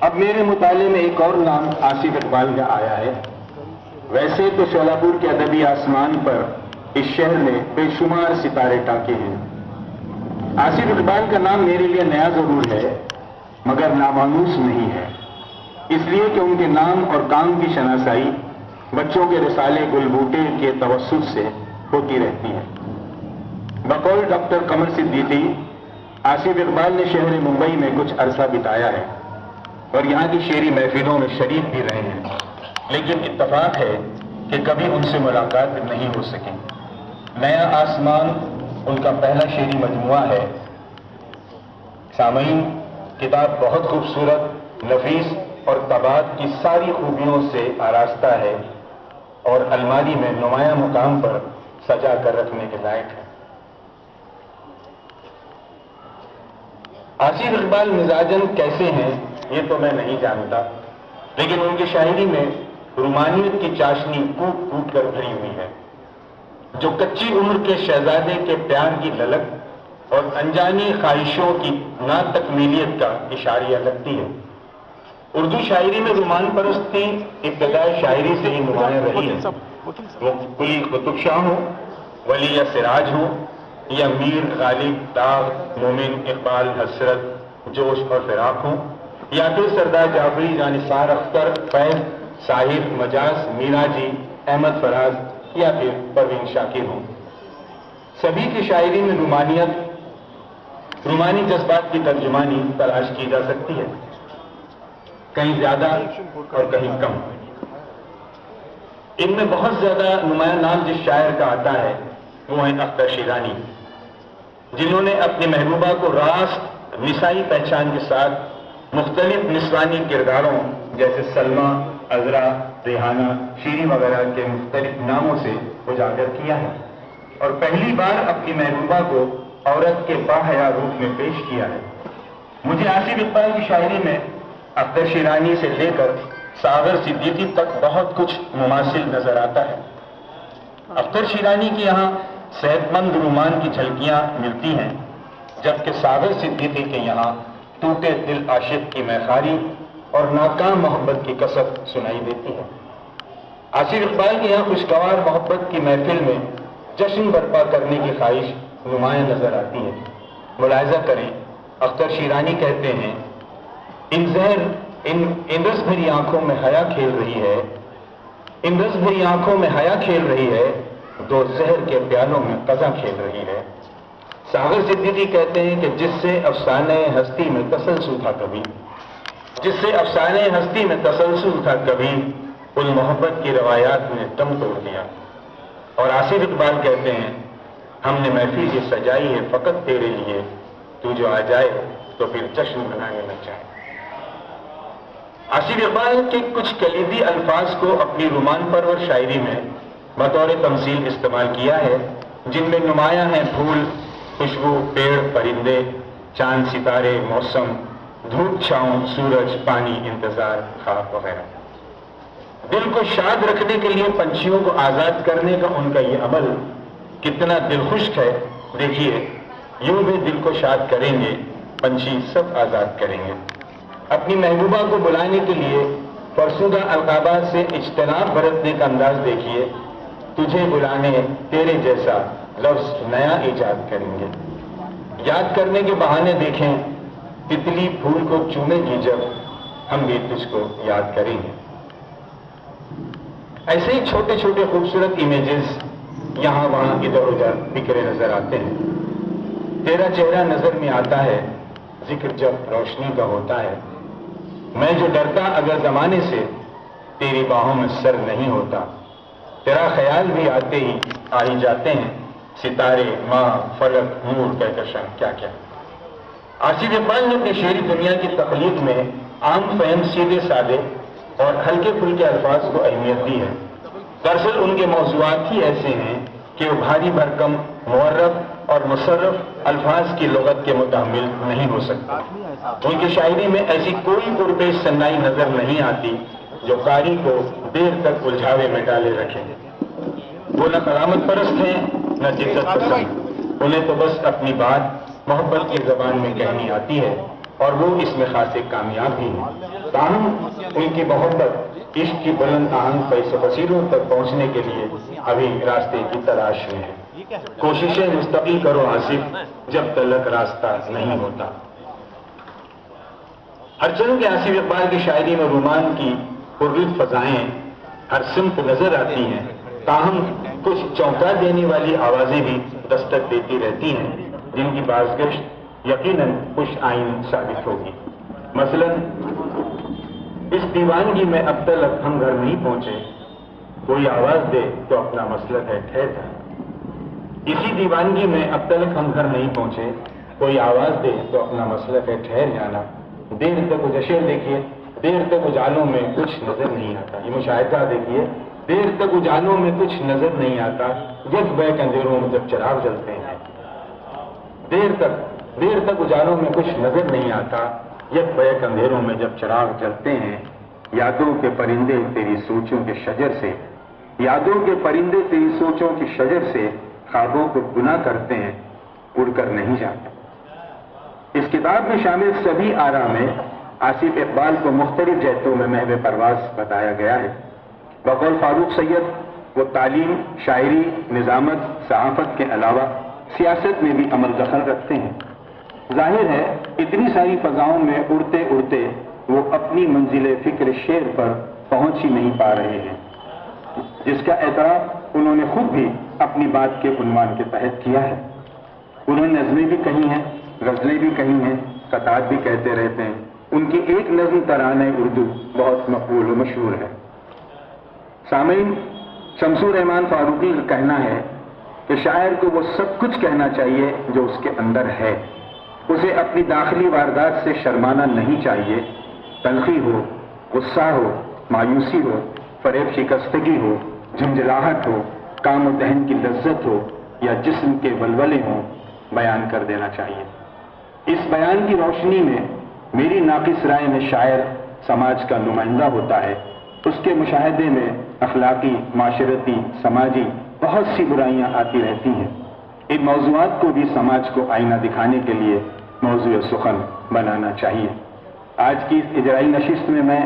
اب میرے مطالعے میں ایک اور نام آصف اقبال کا آیا ہے. ویسے تو شولاپور کے ادبی آسمان پر اس شہر میں بے شمار ستارے ٹاکے ہیں. آصف اقبال کا نام میرے لیے نیا ضرور ہے مگر نامانوس نہیں ہے، اس لیے کہ ان کے نام اور کام کی شناسائی بچوں کے رسالے گل بوٹے کے توسط سے ہوتی رہتی ہے. بقول ڈاکٹر قمر صدیقی، آصف اقبال نے شہر ممبئی میں کچھ عرصہ بتایا ہے اور یہاں کی شعری محفلوں میں شریک بھی رہے ہیں، لیکن اتفاق ہے کہ کبھی ان سے ملاقات نہیں ہو سکی. نیا آسمان ان کا پہلا شعری مجموعہ ہے. سامعین، کتاب بہت خوبصورت، نفیس اور طباعت کی ساری خوبیوں سے آراستہ ہے اور الماری میں نمایاں مقام پر سجا کر رکھنے کے لائق ہے. آصف اقبال مزاجن کیسے ہیں یہ تو میں نہیں جانتا، لیکن ان کی شاعری میں رومانیت کی چاشنی کوٹ کوٹ کر بھری ہوئی ہے، جو کچی عمر کے شہزادے کے پیار کی للک اور انجانی خواہشوں کی ناتکمیلیت کا اشاریہ لگتی ہے. اردو شاعری میں رومان پرستی ابتدائی شاعری سے ہی نمایاں رہی ہے. وہ قلی قطب شاہ ہو، ولی یا سراج ہو، یا میر غالب، داغ، مومن، اقبال، حسرت، جوش اور فراق ہوں، یا پھر سردار جعفری، جانثار اختر، فیض، ساحر، مجاز، میرا جی، احمد فراز یا پھر پروین شاکر ہوں. سبھی کی شاعری میں رومانی جذبات کی ترجمانی تلاش کی جا سکتی ہے، کہیں زیادہ اور کہیں کم. ان میں بہت زیادہ نمایاں نام جس شاعر کا آتا ہے وہ ہیں اختر شیرانی، جنہوں نے اپنی محبوبہ کو راست نسائی پہچان کے ساتھ مختلف نسوانی کرداروں جیسے سلمہ، عذرا، ریحانہ، شیری وغیرہ کے مختلف ناموں سے اجاگر کیا ہے اور پہلی بار اپنی محبوبہ کو عورت کے باحیا روپ میں پیش کیا ہے. مجھے آصف اقبال کی شاعری میں اختر شیرانی سے لے کر ساغر صدیقی تک بہت کچھ مماثل نظر آتا ہے. اختر شیرانی کی یہاں صحت مند رومان کی جھلکیاں ملتی ہیں، جبکہ ساغر صدیقی کے یہاں ٹوٹے دل عاشق کی میخاری اور ناکام محبت کی کثرت سنائی دیتی ہے. آصف اقبال کے یہاں خوشگوار محبت کی محفل میں جشن برپا کرنے کی خواہش نمایاں نظر آتی ہے. ملاحظہ کریں، اختر شیرانی کہتے ہیں، ان رس بھری آنکھوں میں حیا کھیل رہی ہے، ان رس بھری آنکھوں میں حیا کھیل رہی ہے، دو زہر کے پیالوں میں قضا کھیل رہی ہے. ساغر صدیقی کہتے ہیں کہ جس سے افسانہ ہستی میں تسلسل تھا کبھی، جس سے افسانہ ہستی میں تسلسل تھا کبھی، ان محبت کی روایات نے دم توڑ دیا. اور آصف اقبال کہتے ہیں، ہم نے محفل یہ سجائی ہے فقط تیرے لیے، تو جو آ جائے تو پھر جشن منانے لگ جائے. آصف اقبال کے کچھ کلیدی الفاظ کو اپنی رومان پرور شاعری میں بطور تمثیل استعمال کیا ہے، جن میں نمایاں ہیں پھول، خوشبو، پیڑ، پرندے، چاند، ستارے، موسم، دھوپ، چھاؤں، سورج، پانی، انتظار، خواب وغیرہ. دل کو شاد رکھنے کے لیے پنچھیوں کو آزاد کرنے کا ان کا یہ عمل کتنا دل خشک ہے. دیکھیے، یوں بھی دل کو شاد کریں گے، پنچھی سب آزاد کریں گے. اپنی محبوبہ کو بلانے کے لیے فرسودہ القابات سے اجتناب برتنے کا انداز دیکھیے. تجھے بلانے تیرے جیسا لفظ نیا ایجاد کریں گے. یاد کرنے کے بہانے دیکھیں، تتلی پھول کو چومے گی جب، ہم بھی تجھ کو یاد کریں گے. ایسے ہی چھوٹے چھوٹے خوبصورت امیجز یہاں وہاں ادھر ادھر بکھرے نظر آتے ہیں. تیرا چہرہ نظر میں آتا ہے، ذکر جب روشنی کا ہوتا ہے. میں جو ڈرتا اگر زمانے سے، تیری باہوں میں سر نہیں ہوتا. تیرا خیال بھی آتے ہی آ ہی جاتے ہیں، ستارے، ماں، فلک، نور، کہکشاں، کیا کیا. آصف اقبال نے اپنی شعری دنیا کی تخلیق میں عام فہم سیدھے سادے اور ہلکے پھلکے الفاظ کو اہمیت دی ہے. دراصل ان کے موضوعات ہی ایسے ہیں کہ وہ بھاری بھرکم، معرف اور مصرف الفاظ کی لغت کے متحمل نہیں ہو سکتا. ان کی شاعری میں ایسی کوئی قرب صنائی نظر نہیں آتی جو قاری کو دیر تک الجھاوے میں ڈالے رکھے. وہ نہ کرامت پرست ہیں نہ جدت پسند. انہیں تو بس اپنی بات محبت کی زبان میں کہنی آتی ہے اور وہ اس میں خاصے کامیاب بھی ہیں. تاہم ان کی محبت عشق کی بلند آہنگ فصیلوں تک پہنچنے کے لیے ابھی راستے کی تلاش میں ہے۔ کوششیں مستقل کرو آصف، جب تلک راستہ نہیں ہوتا۔ ہر چند کے آصف اقبال کی شاعری میں رومان کی پرلطف فضائیں ہر سمت نظر آتی ہیں، تاہم کچھ چونکا دینے والی آوازیں بھی دستک دیتی رہتی ہیں، جن کی بازگشت یقیناً خوش آئین ثابت ہوگی۔ مثلا اس دیوانگی میں اب تلک ہم گھر نہیں پہنچے، کوئی آواز دے تو اپنا مسلک ہے ٹھہر جانا۔ اسی دیوانگی میں اب تلک ہم گھر نہیں پہنچے، کوئی آواز دے تو اپنا مسلک ہے ٹھہر جانا۔ دیر تک اجشیر دیکھیے، دیر تک اجالوں میں کچھ نظر نہیں آتا، یہ مشاہدہ دیکھیے، دیر تک اجالوں میں کچھ نظر نہیں آتا، یک بیک اندھیروں میں جب چراغ جلتے ہیں۔ دیر تک اجالوں میں کچھ نظر نہیں آتا، یک بیک اندھیروں میں جب چراغ جلتے ہیں۔ یادوں کے پرندے تیری سوچوں کے شجر سے، یادوں کے پرندے تیری سوچوں کی شجر سے خوابوں کو گناہ کرتے ہیں، اڑ کر نہیں جاتے۔ اس کتاب میں شامل سبھی آرا میں آصف اقبال کو مختلف جہتوں میں محو پرواز بتایا گیا ہے۔ بقول فاروق سید وہ تعلیم، شاعری، نظامت، صحافت کے علاوہ سیاست میں بھی عمل دخل رکھتے ہیں۔ ظاہر ہے اتنی ساری فضاؤں میں اڑتے اڑتے وہ اپنی منزل فکر شعر پر پہنچ ہی نہیں پا رہے ہیں، جس کا اعتراف انہوں نے خود بھی اپنی بات کے عنوان کے تحت کیا ہے۔ انہوں نے نظمیں بھی کہی ہیں، غزلیں بھی کہی ہیں، قطعات بھی کہتے رہتے ہیں۔ ان کی ایک نظم ترانہ اردو بہت مقبول و مشہور ہے۔ سامعین، شمس الرحمان فاروقی کا کہنا ہے کہ شاعر کو وہ سب کچھ کہنا چاہیے جو اس کے اندر ہے، اسے اپنی داخلی واردات سے شرمانا نہیں چاہیے۔ تلخی ہو، غصہ ہو، مایوسی ہو، فریب شکستگی ہو، جھنجھلاہٹ ہو، کام و دہن کی لذت ہو یا جسم کے ولولے ہوں، بیان کر دینا چاہیے۔ اس بیان کی روشنی میں میری ناقص رائے میں شاعر سماج کا نمائندہ ہوتا ہے۔ اس کے مشاہدے میں اخلاقی، معاشرتی، سماجی بہت سی برائیاں آتی رہتی ہیں۔ ان موضوعات کو بھی سماج کو آئینہ دکھانے کے لیے موضوع سخن بنانا چاہیے۔ آج کی اس اجرائی نشست میں میں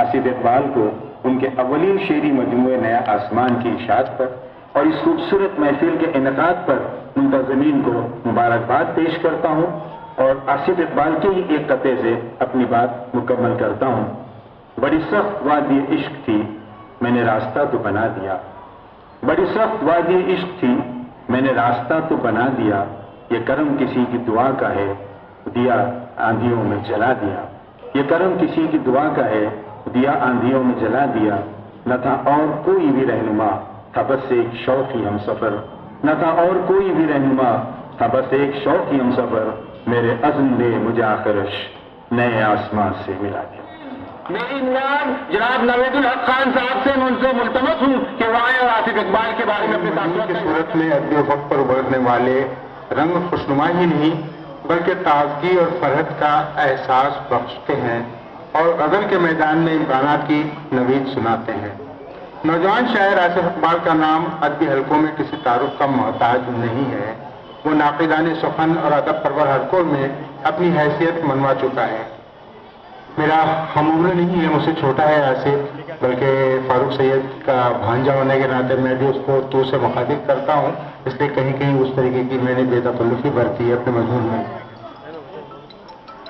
آصف اقبال کو ان کے اولین شعری مجموعے نیا آسمان کی اشاعت پر اور اس خوبصورت محفل کے انعقاد پر منتظمین کو مبارکباد پیش کرتا ہوں اور آصف اقبال کے ہی ایک قطعے سے اپنی بات مکمل کرتا ہوں۔ بڑی سخت وادی عشق تھی، میں نے راستہ تو بنا دیا۔ بڑی سخت وادی عشق تھی، میں نے راستہ تو بنا دیا۔ یہ کرم کسی کی دعا کا ہے، دیا آندھیوں میں جلا دیا۔ یہ کرم کسی کی دعا کا ہے، دیا آندھیوں میں جلا دیا۔ نہ تھا اور کوئی بھی رہنما، تھا بس ایک شوق ہی ہم سفر۔ نہ تھا اور کوئی بھی رہنما، تھا بس ایک شوق ہی ہم سفر۔ میرے عزم نے مجھے آخرش نئے آسمان سے ملا دیا۔ میری امداد جناب نوید الحق خان صاحب سے ان سے ملتمس ہوں کہ وہ آئے اور آصف اقبال کے بارے میں اپنے تاثرات کی صورت میں ادبی افق پر ابھرنے والے رنگ خوشنما ہی نہیں بلکہ تازگی اور فرحت کا احساس بخشتے ہیں اور غزل کے میدان میں امکانات کی نوید سناتے ہیں۔ نوجوان شاعر آصف اقبال کا نام ادبی حلقوں میں کسی تعارف کا محتاج نہیں ہے۔ وہ ناقدان سخن اور ادب پرور حلقوں میں اپنی حیثیت منوا چکا ہے۔ میرا ہم عمر نہیں ہے، مجھ سے چھوٹا ہے آصف، بلکہ فاروق سید کا بھانجا ہونے کے ناطے میں بھی اس کو تو سے مخاطب کرتا ہوں، اس لیے کہیں کہیں اس طریقے کی میں نے بے تکلفی برتی ہے اپنے مضمون میں۔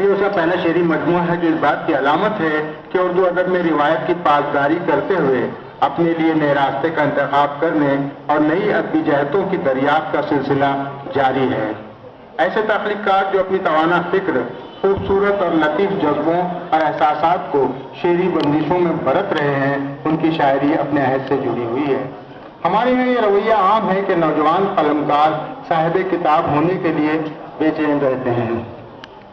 یہ اس کا پہلا شعری مجموعہ ہے جو اس بات کی علامت ہے کہ اردو ادب میں روایت کی پاسداری کرتے ہوئے اپنے لیے نئے راستے کا انتخاب کرنے اور نئی ادبی جہتوں کی دریافت کا سلسلہ جاری ہے۔ ایسے تخلیقات جو اپنی توانا فکر، خوبصورت اور لطیف جذبوں اور احساسات کو شعری بندشوں میں برت رہے ہیں، ان کی شاعری اپنے عہد سے جڑی ہوئی ہے۔ ہمارے یہاں یہ رویہ عام ہے کہ نوجوان قلمکار صاحب کتاب ہونے کے لیے بے چین رہتے ہیں،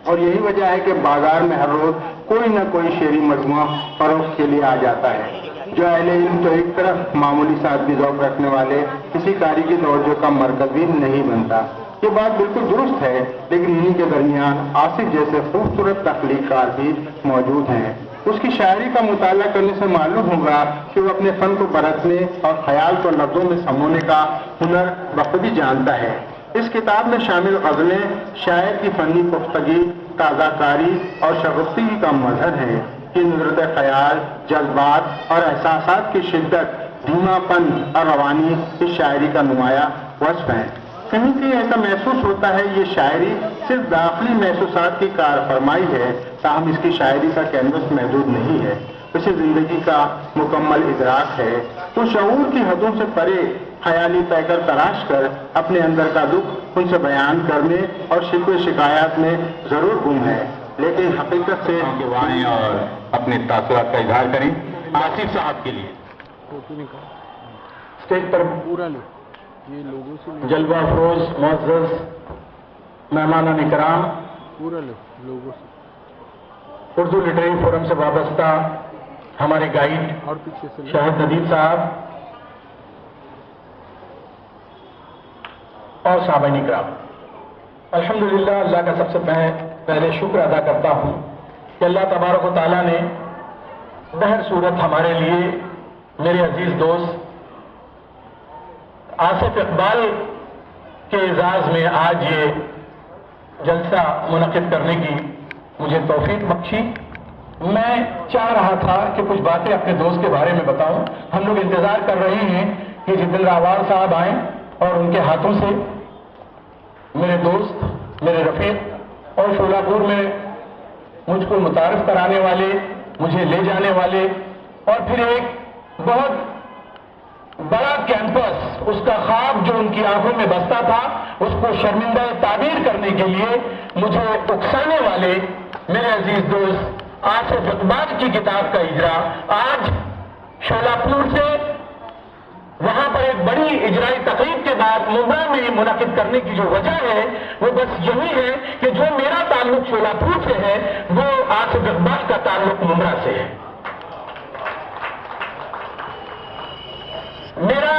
اور یہی وجہ ہے کہ بازار میں ہر روز کوئی نہ کوئی شعری مجموعہ فروخت کے لیے آ جاتا ہے۔ جو اہل علم تو ایک طرف معمولی سا ادبی ذوق رکھنے والے کسی کاری کی توجہ کا مرکز بھی نہیں بنتا۔ یہ بات بالکل درست ہے، لیکن انہی کے درمیان آصف جیسے خوبصورت تخلیق کار بھی موجود ہیں۔ اس کی شاعری کا مطالعہ کرنے سے معلوم ہوگا کہ وہ اپنے فن کو برتنے اور خیال کو لفظوں میں سمونے کا ہنر بخوبی جانتا ہے۔ اس کتاب میں شامل غزلیں شاعر کی فنی پختگی، تازہ کاری اور شگفتگی کا مظہر ہیں۔ کی ندرت خیال، جذبات اور احساسات کی شدت، دھیما پن اور روانی اس شاعری کا نمایاں وصف ہیں۔ کہیں کہیں ایسا محسوس ہوتا ہے یہ شاعری صرف داخلی محسوسات کی کار فرمائی ہے، تاہم اس کی شاعری کا کینوس محدود نہیں ہے، اسے زندگی کا مکمل ادراک ہے۔ وہ شعور کی حدوں سے پرے خیالی پیکر تراش کر اپنے اندر کا دکھ ان سے بیان کرنے اور شکوے شکایات میں ضرور گم ہے، لیکن حقیقت سے وائیں اور اپنے تاثرات کا اظہار کریں۔ آصف صاحب کے لیے اسٹیج پر جلوہ افروز معزز مہمانان اکرام، اردو لٹریری فورم سے وابستہ ہمارے گائیڈ شاہد ندیم صاحب اور صحابہ اکرام، الحمدللہ اللہ کا سب سے پہلے شکر ادا کرتا ہوں کہ اللہ تبارک و تعالیٰ نے بہر صورت ہمارے لیے میرے عزیز دوست آصف اقبال کے اعزاز میں آج یہ جلسہ منعقد کرنے کی مجھے توفیق بخشی۔ میں چاہ رہا تھا کہ کچھ باتیں اپنے دوست کے بارے میں بتاؤں۔ ہم لوگ انتظار کر رہے ہیں کہ جتن راوال صاحب آئیں اور ان کے ہاتھوں سے میرے دوست، میرے رفیق اور شولاپور میں مجھ کو متعارف کرانے والے، مجھے لے جانے والے اور پھر ایک بہت بڑا کیمپس، اس کا خواب جو ان کی آنکھوں میں بستا تھا، اس کو شرمندہ تعبیر کرنے کے لیے مجھے اکسانے والے میرے عزیز دوست آصف اقبال کی کتاب کا اجرا آج شولاپور سے وہاں پر ایک بڑی اجرائی تقریب کے بعد ممبئی میں منعقد کرنے کی جو وجہ ہے وہ بس یہی ہے کہ جو میرا تعلق شولاپور سے ہے وہ آصف اقبال کا تعلق ممبئی سے ہے۔ میرا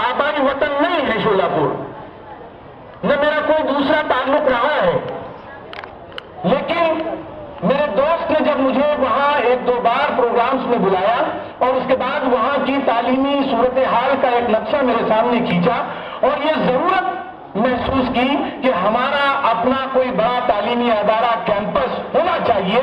آبائی وطن نہیں ہے شولاپور، نہ میرا کوئی دوسرا تعلق رہا ہے، لیکن میرے دوست نے جب مجھے وہاں ایک دو بار پروگرامز میں بلایا اور اس کے بعد وہاں کی تعلیمی صورتحال کا ایک نقشہ میرے سامنے کھینچا اور یہ ضرورت محسوس کی کہ ہمارا اپنا کوئی بڑا تعلیمی ادارہ کیمپس ہونا چاہیے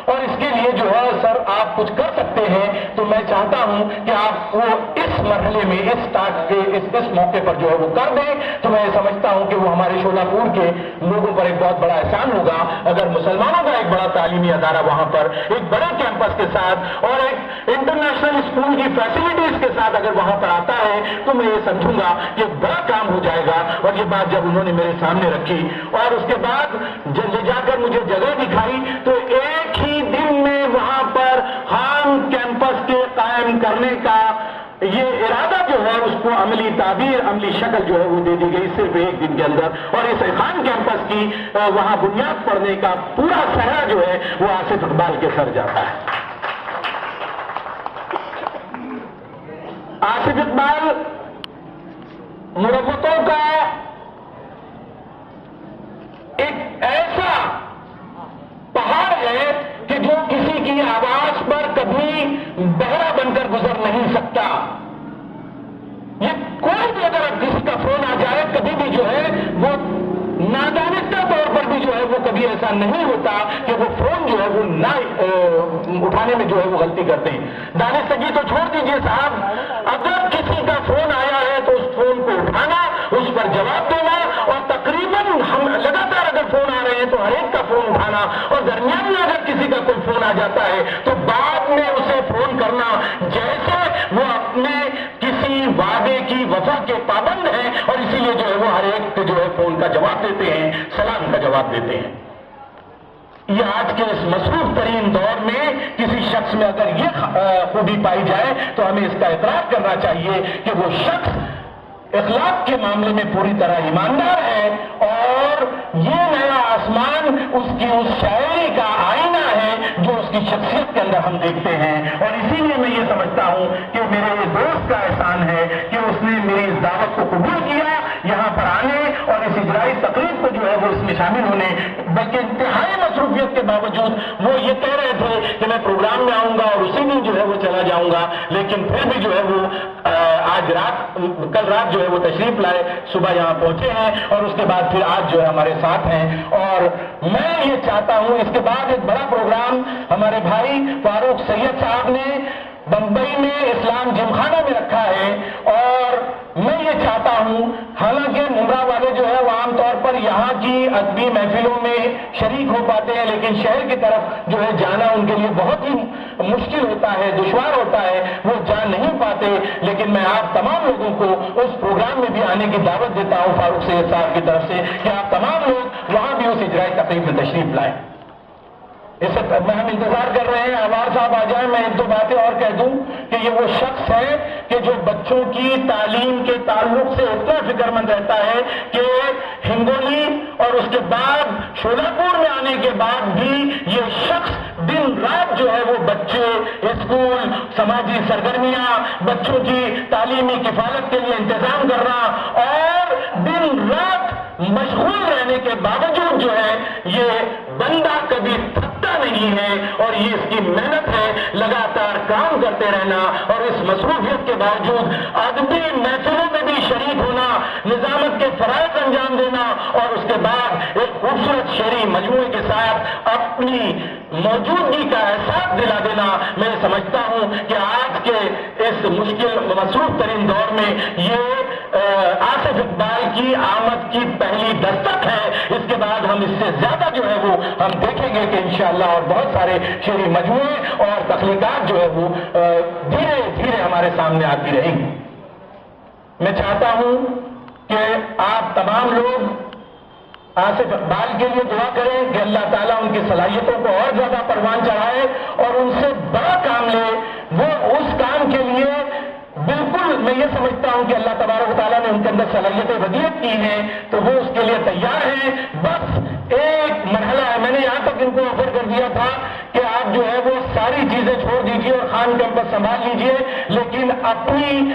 اور اس کے لیے جو ہے سر آپ کچھ کر سکتے ہیں، تو میں چاہتا ہوں کہ آپ وہ اس مرحلے میں اس موقع پر جو ہے وہ کر دیں، تو میں سمجھتا ہوں کہ وہ ہمارے شولاپور کے لوگوں پر ایک بہت بڑا احسان ہوگا اگر مسلمانوں کا ایک بڑا تعلیمی ادارہ وہاں پر ایک بڑے کیمپس کے ساتھ اور ایک انٹرنیشنل اسکول کی فیسلٹیز کے ساتھ اگر وہاں پر آتا ہے تو میں یہ سمجھوں گا کہ ایک بڑا کام ہو جائے گا۔ اور یہ بات جب انہوں نے میرے سامنے رکھی اور اس کے بعد جب جا کر مجھے جگہ دکھائی تو ایک ہی دن میں وہاں پر خان کیمپس کے قائم کرنے کا یہ ارادہ جو ہے اس کو عملی تعبیر، عملی شکل جو ہے وہ دے دی گئی صرف ایک دن کے اندر، اور اس خان کیمپس کی وہاں بنیاد پڑنے کا پورا سہرا جو ہے وہ آصف اقبال کے سر جاتا ہے۔ آصف اقبال مروتوں کا ایک ایسا پہاڑ ہے کہ جو کسی کی آواز پر کبھی بہرا بن کر گزر نہیں سکتا۔ یہ کوئی بھی اگر کسی کا فون آ جائے کبھی بھی جو ہے وہ نادانستہ طور پر بھی جو ہے وہ کبھی ایسا نہیں ہوتا کہ وہ فون جو ہے وہ نہ اٹھانے میں جو ہے وہ غلطی کرتے ہیں۔ دانستگی تو چھوڑ دیجئے صاحب، اگر کسی کا فون آیا ہے تو اس فون کو اٹھانا، اس پر جواب دینا، اور تقریباً ہم لگاتار اگر فون آ رہے ہیں تو ہر ایک کا فون اٹھانا، اور درمیان میں اگر کسی کا کوئی فون آ جاتا ہے تو بعد میں اسے فون کرنا جیسے وہ اپنے کسی وعدے کی وفا کے پابند ہیں، اور اسی لیے جو ہے وہ ہر ایک کے جو ہے فون کا جواب دیتے ہیں، سلام کا جواب دیتے ہیں۔ یہ آج کے اس مصروف ترین دور میں کسی شخص میں اگر یہ خوبی پائی جائے تو ہمیں اس کا اعتراف کرنا چاہیے کہ وہ شخص اخلاق کے معاملے میں پوری طرح ایماندار ہے، اور یہ نیا آسمان اس کی اس شاعری کا آئینہ ہے جو اس کی شخصیت کے اندر ہم دیکھتے ہیں۔ اور اسی لیے میں یہ سمجھتا ہوں کہ میرے دوست کا احسان ہے کہ اس نے میری اس دعوت کو قبول کیا یہاں پر آنے اور اس اجرائی تقریب کو جو ہے وہ اس میں شامل ہونے، بلکہ انتہائی مصروفیت کے باوجود وہ یہ کہہ رہے تھے کہ میں پروگرام میں آؤں گا اور اسی دن جو ہے وہ چلا جاؤں گا، لیکن پھر بھی جو ہے وہ کل رات جو ہے وہ تشریف لائے، صبح یہاں پہنچے ہیں اور اس کے بعد پھر آج جو ہے ہمارے ساتھ ہیں۔ اور میں یہ چاہتا ہوں، اس کے بعد ایک بڑا پروگرام ہمارے بھائی فاروق سید صاحب نے بمبئی میں اسلام جم خانہ میں رکھا ہے، اور میں یہ چاہتا ہوں، حالانکہ ممبرا والے جو ہے وہ عام طور پر یہاں کی ادبی محفلوں میں شریک ہو پاتے ہیں، لیکن شہر کی طرف جو ہے جانا ان کے لیے بہت ہی مشکل ہوتا ہے، دشوار ہوتا ہے، وہ جا نہیں پاتے، لیکن میں آپ تمام لوگوں کو اس پروگرام میں بھی آنے کی دعوت دیتا ہوں فاروق سید صاحب کی طرف سے کہ آپ تمام لوگ وہاں بھی اس اجرائی تقریب میں تشریف لائیں۔ اس سے ہم انتظار کر رہے ہیں انوار صاحب آ جائیں۔ میں ایک دو باتیں اور کہہ دوں کہ یہ وہ شخص ہے کہ جو بچوں کی تعلیم کے تعلق سے اتنا فکر مند رہتا ہے کہ ہنگولی اور اس کے بعد شولاپور میں آنے کے بعد بھی یہ شخص دن رات جو ہے وہ بچے، اسکول، سماجی سرگرمیاں، بچوں کی تعلیمی کفالت کے لیے انتظام کرنا، اور دن رات مشغول رہنے کے باوجود جو ہے یہ بندہ کبھی تھکتا نہیں ہے، اور یہ اس کی محنت ہے لگاتار کام کرتے رہنا، اور اس مصروفیت کے باوجود ادبی محفلوں میں بھی شریک ہونا، نظامت کے فرائض انجام دینا، اور اس کے بعد ایک خوبصورت شعری مجموعے کے ساتھ اپنی موجودگی کا احساس دلا دینا۔ میں سمجھتا ہوں کہ آج کے اس مشکل مصروف ترین دور میں یہ آصف اقبال کی آمد کی پہلی دستک ہے۔ اس کے بعد ہم اس سے زیادہ جو ہے وہ ہم دیکھیں گے کہ انشاءاللہ اور بہت سارے شعری مجموعے اور تخلیقات جو ہے وہ دھیرے دھیرے ہمارے سامنے آتی رہیں گی۔ میں چاہتا ہوں کہ آپ تمام لوگ آصف اقبال کے لیے دعا کریں کہ اللہ تعالیٰ ان کی صلاحیتوں کو اور زیادہ پروان چڑھائے اور ان سے بڑا کام لے۔ وہ اس کام کے لیے بالکل، میں یہ سمجھتا ہوں کہ اللہ تبارک و تعالیٰ نے ان کے اندر صلاحیتیں ودیعت کی ہیں تو وہ اس کے لیے تیار ہیں۔ بس ایک مرحلہ ہے، میں نے یہاں تک ان کو آفر کر دیا تھا کہ آپ جو ہے وہ ساری چیزیں چھوڑ دیجیے اور خان کیمپس سنبھال لیجیے، لیکن اپنی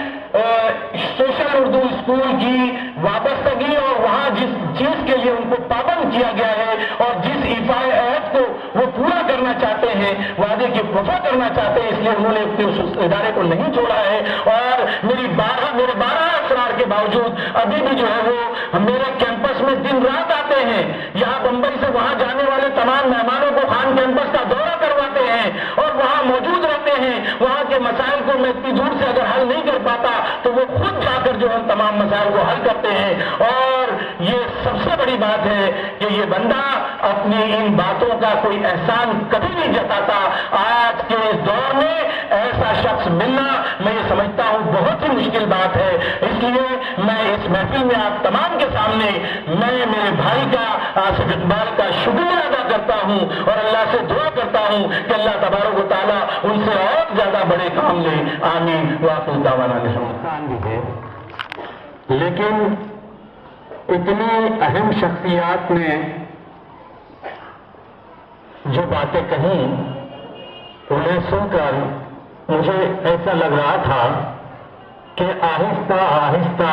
سوشل اردو اسکول کی وابستگی اور وہاں جس چیز کے لیے ان کو پابند کیا گیا ہے اور جس ایفائے عہد کو وہ پورا کرنا چاہتے ہیں، وعدے کی وفا کرنا چاہتے ہیں، اس لیے انہوں نے اس ادارے کو نہیں چھوڑا ہے۔ اور میرے 12 اسرار کے باوجود ابھی بھی جو ہے وہ میرے کیمپس میں دن رات آتے ہیں، یہاں بمبئی سے وہاں جانے والے تمام مہمانوں کو خان کیمپس کا دورہ کرواتے ہیں اور وہاں موجود رہتے ہیں۔ وہاں کے مسائل کو میں اتنی دور سے اگر حل نہیں کر پاتا تو وہ خود جا کر جو ہے تمام مسائل کو حل کرتے ہیں۔ اور یہ سب سے بڑی بات ہے کہ یہ بندہ اپنی ان باتوں کا کوئی احسان کبھی نہیں جتاتا۔ آج کے اس دور میں ایسا شخص ملنا میں یہ سمجھتا ہوں بہت ہی مشکل بات ہے۔ اس لیے میں اس محفل میں آپ تمام کے سامنے میں میرے بھائی کا، آصف اقبال کا شکریہ ادا کرتا ہوں اور اللہ سے دعا کرتا ہوں کہ اللہ تبارک و تعالیٰ ان سے اور زیادہ بڑے کام لے۔ آمین۔ وآخر دعوانا بھی ہے، لیکن اتنی اہم شخصیات نے جو باتیں کہیں انہیں سن کر مجھے ایسا لگ رہا تھا کہ آہستہ آہستہ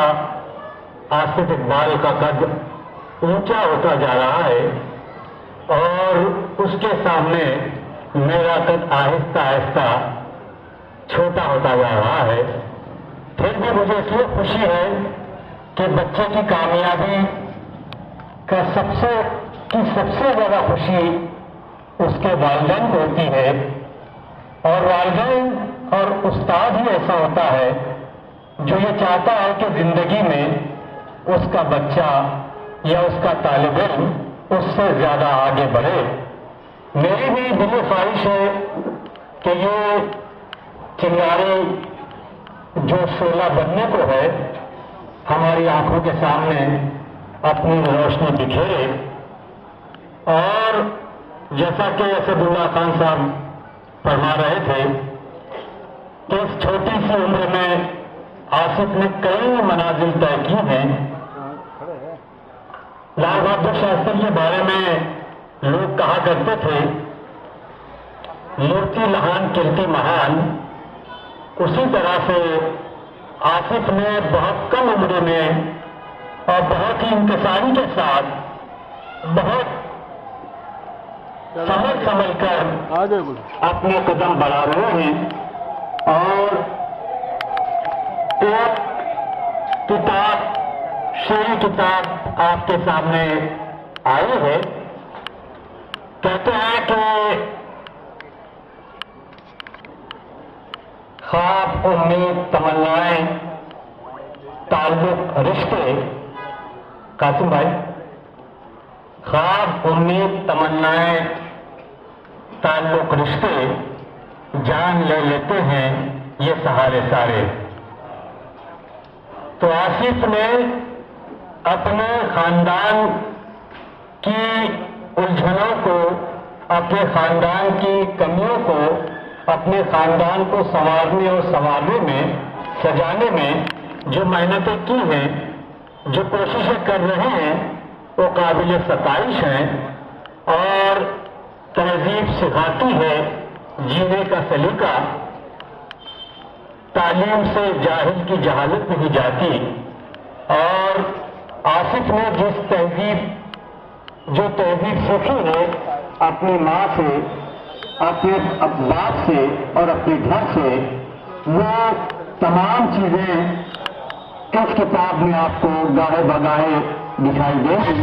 آصف اقبال کا قد اونچا ہوتا جا رہا ہے اور اس کے سامنے میرا قد آہستہ آہستہ چھوٹا ہوتا جا رہا ہے۔ پھر بھی مجھے اس لیے خوشی ہے کہ بچے کی کامیابی کا سب سے زیادہ خوشی اس کے والدین کو ہوتی ہے، اور والدین اور استاد ہی ایسا ہوتا ہے جو یہ چاہتا ہے کہ زندگی میں اس کا بچہ یا اس کا طالب علم اس سے زیادہ آگے بڑھے۔ میری بھی دلی خواہش ہے کہ یہ چنگاری جو شعلہ بننے کو ہے ہماری آنکھوں کے سامنے اپنی روشنی بکھیرے، اور جیسا کہ اسد اللہ خان صاحب فرما رہے تھے کہ اس چھوٹی سی عمر میں آصف نے کئی منازل طے کی ہیں۔ لال بہادر شاستری کے بارے میں لوگ کہا کرتے تھے مورتی لہان کلتی مہان، اسی طرح سے آصف نے بہت کم عمر میں اور بہت ہی انکساری کے ساتھ بہت سمجھ کر اپنے قدم بڑھا رہے ہیں اور ایک کتاب شعری کتاب آپ کے سامنے آئی ہے. کہتے ہیں کہ خواب امید تمنائیں تعلق رشتے. قاسم بھائی, خواب امید تمنائیں تعلق رشتے جان لے لیتے ہیں یہ سہارے سارے. تو آصف نے اپنے خاندان کی الجھنوں کو, اپنے خاندان کی کمیوں کو, اپنے خاندان کو سنوارنے اور سنوارنے میں, سجانے میں جو محنتیں کی ہیں, جو کوششیں کر رہے ہیں, وہ قابل ستائش ہیں اور تہذیب سکھاتی ہے جینے کا سلیقہ. تعلیم سے جاہل کی جہالت نہیں جاتی. اور آصف نے جس تہذیب سیکھی ہے اپنی ماں سے, اپنے باپ سے اور اپنے گھر سے, وہ تمام چیزیں اس کتاب میں آپ کو گاہے بگاہے دکھائی دیں گی.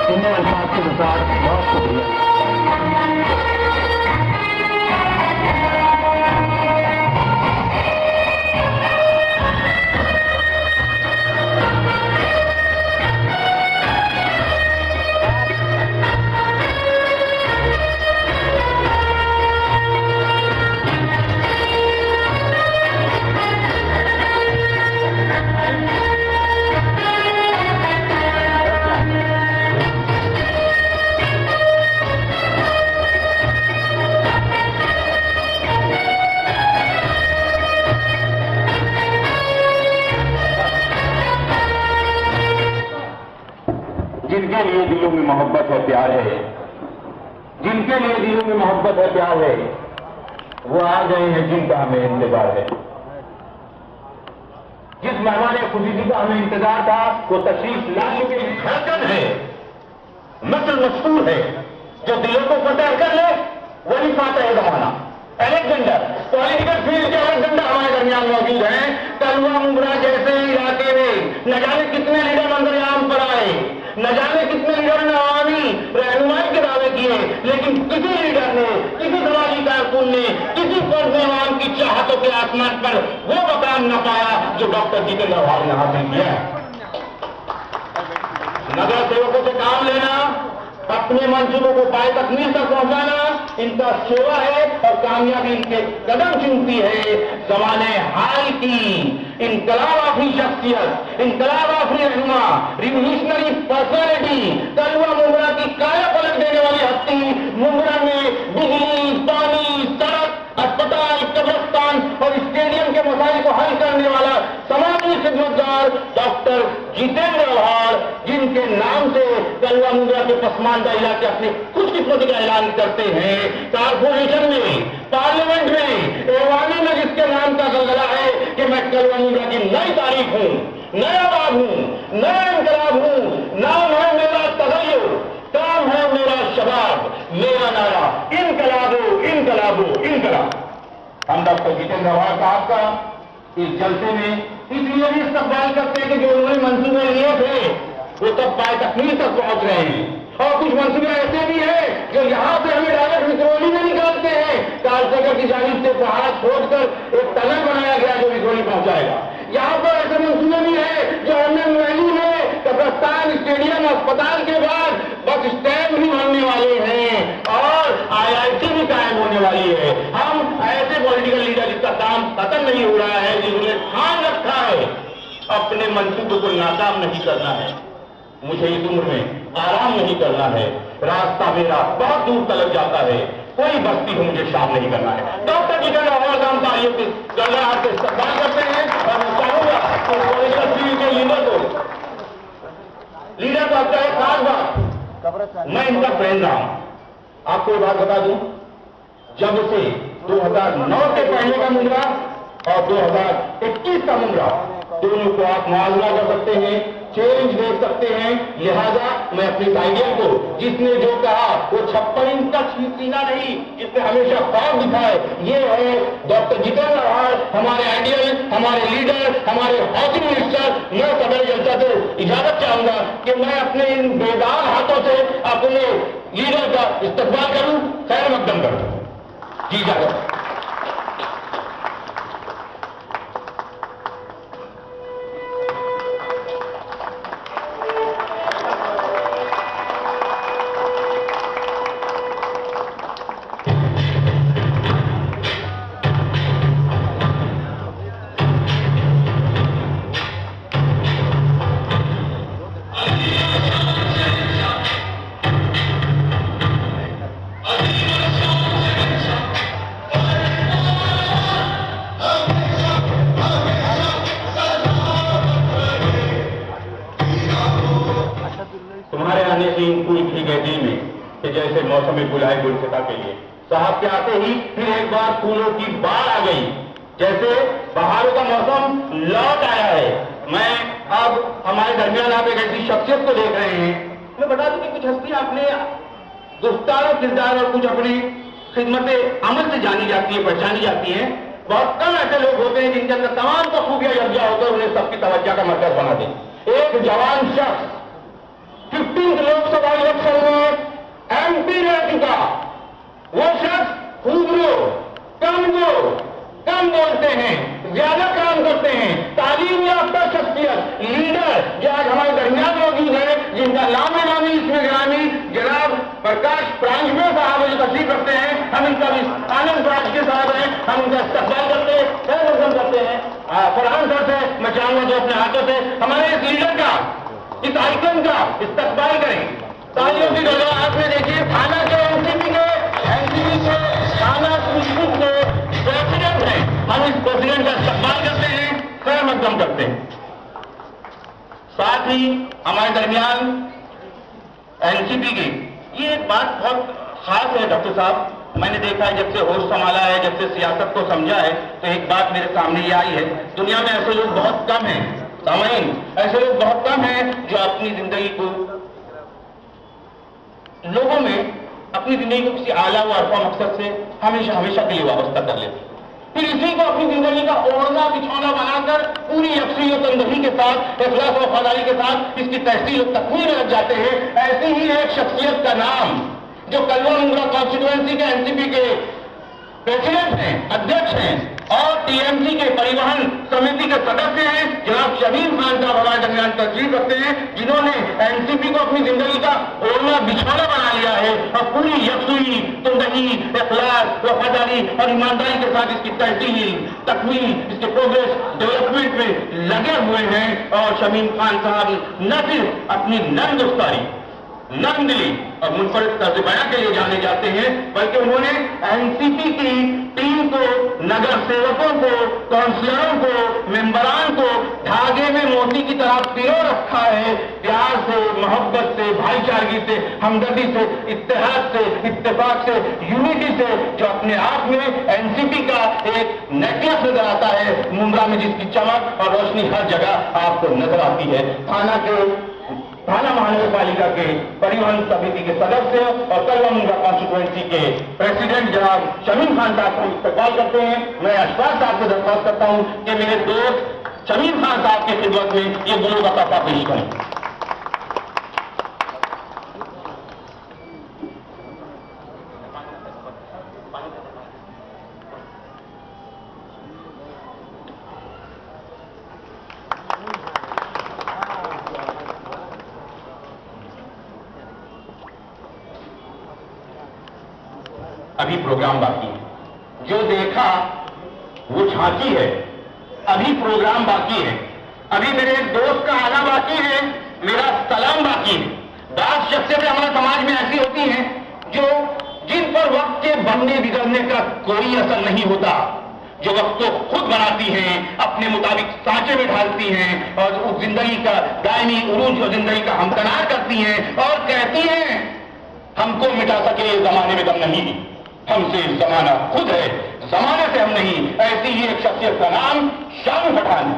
ان الفاظ کے ساتھ بہت شکریہ. جن کے لیے دلوں میں محبت ہے, پیار ہے, جن کے لیے دلوں میں محبت ہے, پیار ہے, وہ آ گئے ہیں جن کا ہمیں انتظار ہے. جس مہمان خصوصی کا ہمیں انتظار تھا وہ تشریف لا چکے ہیں. دھڑکن ہے, مثل مشہور ہے, جو دلوں کو فتح کر لے وہی فاتح ہے زمانہ. الیگزینڈر, پولیٹیکل فیلڈ کے الیگزینڈر ہمارے درمیان موجود ہیں. تلوا ممبرا جیسے علاقے میں نہ جانے کتنے لیڈر منظر عام پر آئے, نہ جانے کتنے لیڈر نے عوامی رہنمائی کے دعوے کیے, لیکن کسی لیڈر نے, کسی سماجی کارکن نے, کسی فرد نے عوام کی چاہتوں کے آسمان پر وہ مقام نہ پایا جو ڈاکٹر جتیندر بھائی نے حاصل کیا. نگر سیوکوں سے کام لینا, اپنے منصوبوں کو پائے تکمیل تک پہنچانا ان کا سیوا ہے اور کامیابی ان کے قدم چومتی ہے. زمانے حال کی انقلاب آفری شخصیت, انقلاب آفری رہنما, ریولیوشنری پرسنالٹی, تلوا ممبرا کی کایا پلٹ دینے والی ہستی, ممبرا میں بجلی, پانی, سڑک, اسپتال, قبرستان اور اسٹیڈیم کے مسائل کو حل کرنے والا سماجی خدمتگار ڈاکٹر جتیندر بھائی, جن کے نام سے تلوا ممبرا کے پسماندہ علاقے اپنی خوش قسمتی کا اعلان کرتے ہیں. کارپوریشن میں, پارلیمنٹ میں, ایوانی میں جس کے نام کا زلزلہ ہے کہ میں تلوا ممبرا کی نئی تاریخ ہوں, نیا باب ہوں, نیا انقلاب ہوں. نام ہے میرا تغیر, کام ہے میرا شباب, میرا نعرہ انقلاب ہو, انقلاب ہو, انقلاب. ہم ڈاکٹر جتیندر بھائی صاحب کا اس جلسے میں اس لیے بھی استقبال کرتے ہیں کہ جو انہوں نے منصوبے لیے تھے وہ تب پائے تکمیل تک پہنچ رہے ہیں. اور کچھ منصوبے ایسے بھی ہیں جو یہاں سے ہمیں ڈائریکٹ وکرولی میں نکالتے ہیں. کالسگر کی جانب سے پہاڑ کھود کر ایک ٹنل بنایا گیا جو وکرولی پہنچائے گا. یہاں پر ایسے منصوبے بھی ہیں جو ہم نے نویلی میں قبرستان, اسٹیڈیم, اسپتال کے بعد بس اسٹینڈ بھی بننے والے ہیں اور IIT بھی قائم ہونے والی ہے. ہم ایسے پولیٹیکل لیڈر جس کا کام ختم نہیں ہو رہا ہے, جنہوں نے ٹھان رکھا ہے اپنے منصوبوں کو ناکام نہیں کرنا ہے. مجھے اس عمر میں آرام نہیں کرنا ہے, راستہ میرا بہت دور تلک جاتا ہے, کوئی بستی ہو مجھے شام نہیں کرنا ہے. ڈاکٹر جتیندر اور کام تاریخ کے گرگرات کے استقبال کرتے ہیں اور میں چاہوں گا کہ پولیٹیکل فیلڈ کے لیڈر کو آپ کا ایک خاص بات, میں ان کا فرینڈ رہا ہوں. آپ کو یہ بات بتا دوں, جب سے 2009 کے پہلے کا ممبرا اور 2021 کا ممبرا دونوں کو آپ موازنہ کر سکتے ہیں، چینج دیکھ سکتے ہیں. لہذا میں اپنی آئیڈیا کو، جس نے جو کہا وہ 56 انچ کا سینہ نہیں، جس نے ہمیشہ خواب دکھائے، یہ ہے ڈاکٹر جتیندر راوت، ہمارے آئیڈیل، ہمارے لیڈر، ہمارے ہاؤسنگ منسٹر. میں صدر جلسہ سے اجازت چاہوں گا کہ میں اپنے ان بیدار ہاتھوں سے اپنے لیڈر کا استقبال کروں، خیر مقدم کروں. جی اجازت. تمہارے آنے سے ان پوری تھی گئے دل میں کہ جیسے موسم گلائے گلچتا کے لیے. صاحب کے آتے ہی پھر ایک بار پھولوں کی بار آ گئی، جیسے بہاروں کا موسم لوٹ آیا ہے. میں اب ہمارے درمیان آپ ایک ایسی شخصیت کو دیکھ رہے ہیں. میں بتا دوں کہ کچھ ہستیاں اپنے گفتار و کردار اور کچھ اپنی خدمت عمل سے جانی جاتی ہیں، پہچانی جاتی ہیں. بہت کم ایسے لوگ ہوتے ہیں جن کے اندر تمام کا خوبیاں یکجا ہوتا ہے، انہیں سب کی توجہ کا مرکز بنا دیں. ایک جوان شخص 15 لوک سبھا الیکشن میں MP رہ چکا، وہ شخص خوب کم بولتے ہیں، زیادہ کام کرتے ہیں، تعلیم یافتہ شخصیت، لیڈر جو آج ہمارے درمیان موجود ہے، جن کا نامی اس میں گرامی جناب پرکاش پرانجپے صاحب جو تشریف رکھتے ہیں. ہم ان کا بھی آنند راج کے صاحب ہیں، ہم ان کا استقبال کرتے ہیں، خیر مقدم کرتے ہیں. فرحان سر سے میں چاہوں گا جو اپنے ہاتھوں سے ہمارے اس لیڈر کا، اس آئیکن کا استقبال کریں. تالیوں کی گرجا آپ نے دیکھیے تھانہ کے NCP کے تھانہ ڈسٹرکٹ کے پریزیڈنٹ ہیں. ہم اس پریزیڈنٹ کا استقبال کرتے ہیں، خیر مقدم کرتے ہیں. ساتھ ہی ہمارے درمیان NCP کی یہ ایک بات بہت خاص ہے ڈاکٹر صاحب. میں نے دیکھا ہے جب سے ہوش سنبھالا ہے، جب سے سیاست کو سمجھا ہے، تو ایک بات میرے سامنے یہ آئی ہے، دنیا میں ایسے لوگ بہت کم ہیں. سامعین، ایسے لوگ بہت کم ہیں جو اپنی زندگی کو لوگوں میں اپنی زندگی کو کسی اعلیٰ و عرفہ مقصد سے ہمیشہ کے لیے وابستہ کر لیتے ہیں، پھر اسی کو اپنی زندگی کا اوڑھنا بچھونا بنا کر پوری یکسوئی و تندہی کے ساتھ، اخلاص و وفاداری کے ساتھ اس کی تحصیل و تکمیل میں لگ جاتے ہیں. ایسی ہی ایک شخصیت کا نام جو کلوا منگرا کانسٹیٹوئنسی کے NCP کے پریزیڈنٹ ہیں، ادھیکش ہیں اور TMC کے پریوہن سمیتی کے سدسیہ ہیں، جناب شمیم خان صاحب ہمارے درمیان تشریف رکھتے ہیں، جنہوں نے NCP کو اپنی زندگی کا اوڑھنا بچھونا بنا لیا ہے اور پوری یکسوئی تندہی، اخلاص، وفاداری اور ایمانداری کے ساتھ اس کی تحصیل، تکمیل، اس کے پروگریس ڈیولپمنٹ میں لگے ہوئے ہیں. اور شمیم خان صاحب نہ صرف اپنی نرم گفتاری، نرم دلی اور منفرد طرز بیان کے لیے جانے جاتے ہیں، بلکہ انہوں نے NCP کی ٹیم کو، نگر سیوکوں کو، کونسلروں کو، ممبران کو دھاگے میں موتی کی طرح پیرو رکھا ہے. پیار سے، محبت سے، بھائی چارگی سے، ہمدردی سے، اتحاد سے، اتفاق سے، یونٹی سے، جو اپنے آپ میں NCP کا ایک نیکلس نظر آتا ہے، ممبرا میں جس کی چمک اور روشنی ہر جگہ آپ کو نظر آتی ہے. تھانہ مہانگر پالیکا کے پریوہن سمیتی کے سدسیہ اور کلوا منگرا کانسٹیٹوئنسی کے پریزیڈنٹ جناب شمیم خان صاحب کو استقبال کرتے ہیں. میں اشفاق صاحب سے درخواست کرتا ہوں کہ میرے دوست شمیم خان صاحب کی خدمت میں یہ گلوں کا تحفہ پیش کریں. ابھی پروگرام باقی ہے، جو دیکھا وہ جھانکی ہے. ابھی پروگرام باقی ہے، ابھی میرے ایک دوست کا آنا باقی ہے، میرا سلام باقی ہے. بعض شخصیتیں ہمارے سماج میں ایسی ہوتی ہیں جن پر وقت کے بننے بگڑنے کا کوئی اثر نہیں ہوتا، جو وقت کو خود بناتی ہیں، اپنے مطابق سانچے میں ڈھالتی ہیں اور اس زندگی کا دائمی عروج اور زندگی کا ہمکنار کرتی ہیں اور کہتی ہیں ہم کو مٹا سکے زمانے میں دم نہیں، ہم سے زمانہ خود ہے، زمانے سے ہم نہیں. ایسی ہی ایک شخصیت کا نام شامی پٹھان ہے.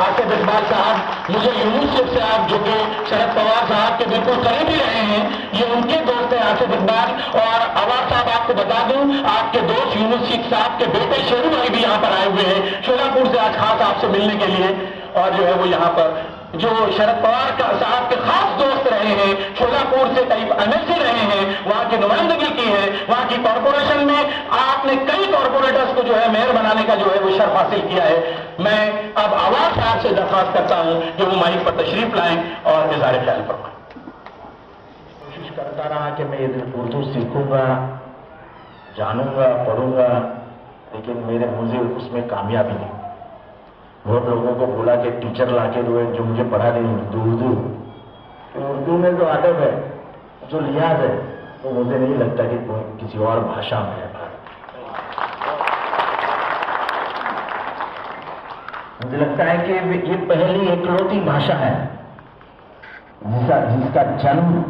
آصف اقبال صاحب، مجھے یونیورسٹی صاحب جو کہ شرد پوار صاحب کے بالکل قریبی رہے ہیں، یہ ان کے دوست ہیں آصف اقبال. اور عوار صاحب آپ کو بتا دوں، آپ کے دوست یونیورسٹی صاحب کے بیٹے شیرو بھائی بھی یہاں پر آئے ہوئے ہیں شولاپور سے آج خاص آپ سے ملنے کے لیے. اور جو ہے وہ یہاں پر جو شرد پوار صاحب کے خاص دوست رہے ہیں، شولاپور سے قریب MLC رہے ہیں، وہاں کی نمائندگی کی ہے، وہاں کی کارپوریشن میں آپ نے کئی کارپوریٹرز کو جو ہے میئر بنانے کا جو ہے وہ شرف حاصل کیا ہے. میں اب عوار صاحب سے درخواست کرتا ہوں کہ وہ مائک پر تشریف لائیں اور اظہار خیال فرمائیں. کوشش کرتا رہا کہ میں اردو سیکھوں گا، جانوں گا، پڑھوں گا، لیکن مجھے اس میں کامیابی نہیں. بہت لوگوں کو بولا کہ ٹیچر لا کے جو مجھے پڑھا دیں اردو میں جو ادب ہے، جو لحاظ ہے، وہ مجھے نہیں لگتا کہ کسی اور بھاشا میں ہے. مجھے لگتا ہے کہ یہ پہلی اکلوتی بھاشا ہے جس کا جنم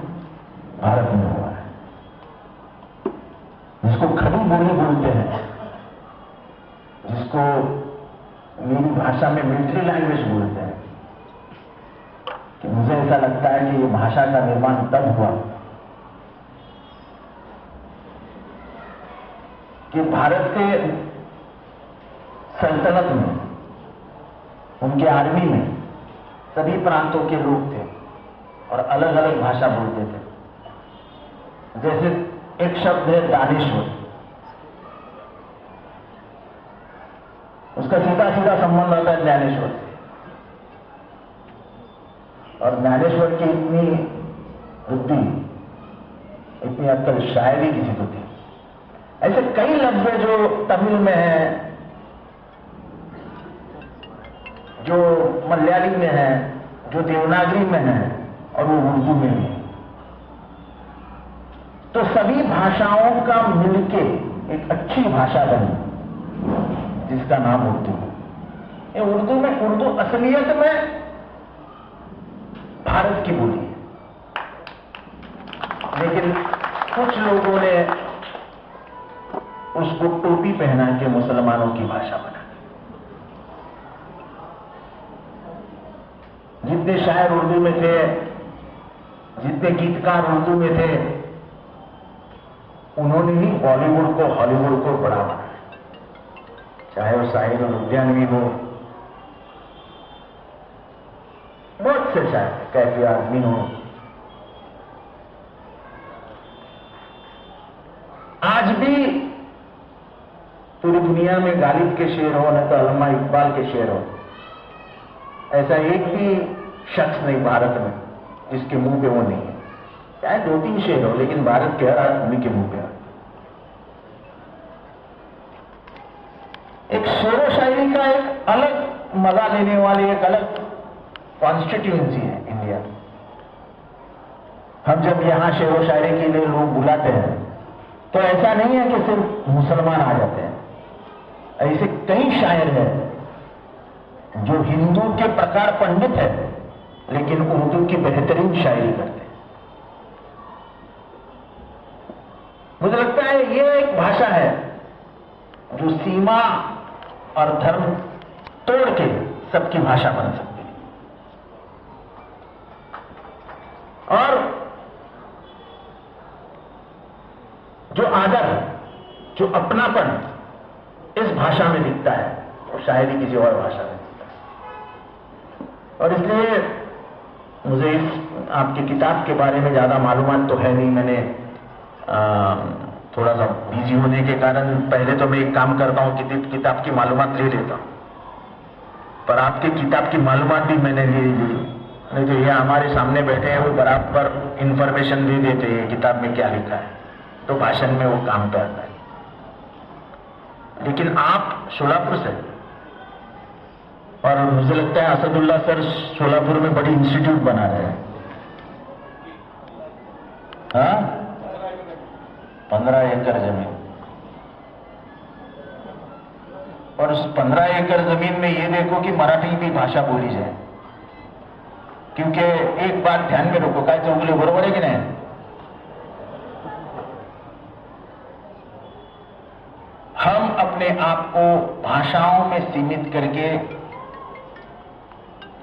بھارت میں ہوا ہے، جس کو کھڑی بولی بولتے ہیں، جس کو میری بھاشا میں ملٹری لینگویج بولتے ہیں. کہ مجھے ایسا لگتا ہے کہ یہ بھاشا کا نرمان تب ہوا کہ بھارت کے سلطنت میں، ان کے آرمی میں سبھی پرانتوں کے لوگ تھے اور الگ الگ بھاشا بولتے تھے. جیسے ایک شبد ہے دانشور، اس کا سیدھا سمبند ہوتا ہے جانیشور سے، اور جانیشور کی اتنی بدھی، اتنی عقل، شاعری کسی کو تھی. ایسے کئی لفظ ہیں جو تمل میں ہیں، جو ملیالی میں ہیں، جو دیوناگری میں ہیں، اور وہ اردو میں بھی. تو سبھی بھاشاؤں کا مل کے ایک اچھی بھاشا بنی جس کا نام اردو. اردو اصلیت میں بھارت کی بولی ہے، لیکن کچھ لوگوں نے اس کو ٹوپی پہنا کے مسلمانوں کی بھاشا بنا. جتنے شاعر اردو میں تھے، جتنے گیتکار اردو میں تھے، انہوں نے ہی بالی ووڈ کو، ہالی ووڈ کو بڑا بنا. چاہے وہ ساحر لدھیانوی ہو، بہت سے شاعر، کیفی آزمی ہو. آج بھی پوری دنیا میں غالب کے شعر ہو، نہ تو علامہ اقبال کے شعر ہو، ایسا ایک بھی شخص نہیں بھارت میں جس کے منہ پہ وہ نہیں ہے. چاہے 2-3 شعر ہو، لیکن بھارت کے ہر آدمی کے منہ پہ. ایک شعر و شاعری کا ایک الگ مزہ لینے والی ایک الگ کانسٹیٹیوئنسی ہے انڈیا. ہم جب یہاں شعر و شاعری کے لیے لوگ بلاتے ہیں تو ایسا نہیں ہے کہ صرف مسلمان آ جاتے ہیں. ایسے کئی شاعر ہیں جو ہندو کے پرکار پنڈت ہے لیکن اردو کی بہترین شاعری کرتے ہیں. مجھے لگتا ہے یہ ایک بھاشا ہے جو سیما اور دھرم توڑ کے سب کی بھاشا بن سکتی ہے. اور جو آدر، جو اپناپن اس بھاشا میں دکھتا ہے وہ شاعری کسی اور بھاشا میں دکھتا ہے. اور اس لیے مجھے آپ کی کتاب کے بارے میں زیادہ معلومات تو ہے نہیں. میں نے تھوڑا سا بیزی ہونے کے کارن پہلے تو میں ایک کام کرتا ہوں کہ کتاب کی معلومات لے لیتا ہوں، پر آپ کی کتاب کی معلومات بھی میں نے لے لی. نہیں تو یہ ہمارے سامنے بیٹھے ہیں، وہ برابر انفارمیشن دے دیتے ہیں کتاب میں کیا لکھا ہے، تو بھاشن میں وہ کام پہ آتا ہے. لیکن آپ شولاپور سے، اور مجھے لگتا ہے اسد اللہ سر شولاپور میں بڑی انسٹیٹیوٹ بنا رہے ہیں. ہاں، 15 ایکڑ زمین. اور اس 15 ایکڑ زمین میں یہ دیکھو کہ مراٹھی بھی بھاشا بولی جائے. کیونکہ ایک بات دھیان میں رکھو، کیا چوگلے برابر ہے کہ نہیں؟ ہم اپنے آپ کو بھاشاؤں میں سیمت کر کے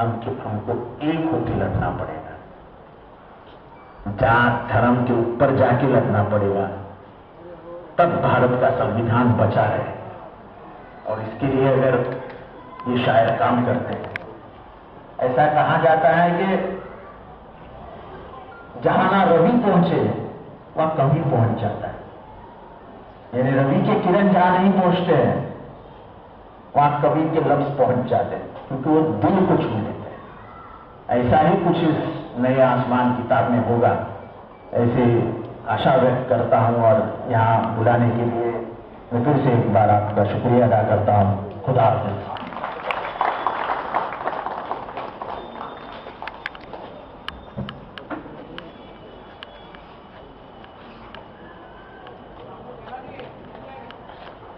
ہم کو ایک ہو کے لڑنا پڑے گا، جات دھرم کے اوپر جا کے لڑنا پڑے گا، تب بھارت کا سنویدھان بچا ہے۔ اور اس کے لیے اگر یہ شاعر کام کرتے ہیں، ایسا کہا جاتا ہے کہ جہاں نہ روی پہنچے وہاں کبھی پہنچ جاتا ہے، یعنی روی کے کرن جہاں نہیں پہنچتے ہیں وہاں کبھی کے لفظ پہنچ جاتے ہیں، کیونکہ وہ دل کو چھو لیتے ہیں۔ ایسا ہی کچھ اس نئے آسمان کتاب میں ہوگا، ایسے آشا ویکت کرتا ہوں، اور یہاں بلانے کے لیے میں پھر سے ایک بار آپ کا شکریہ ادا کرتا ہوں۔ خدا حافظ۔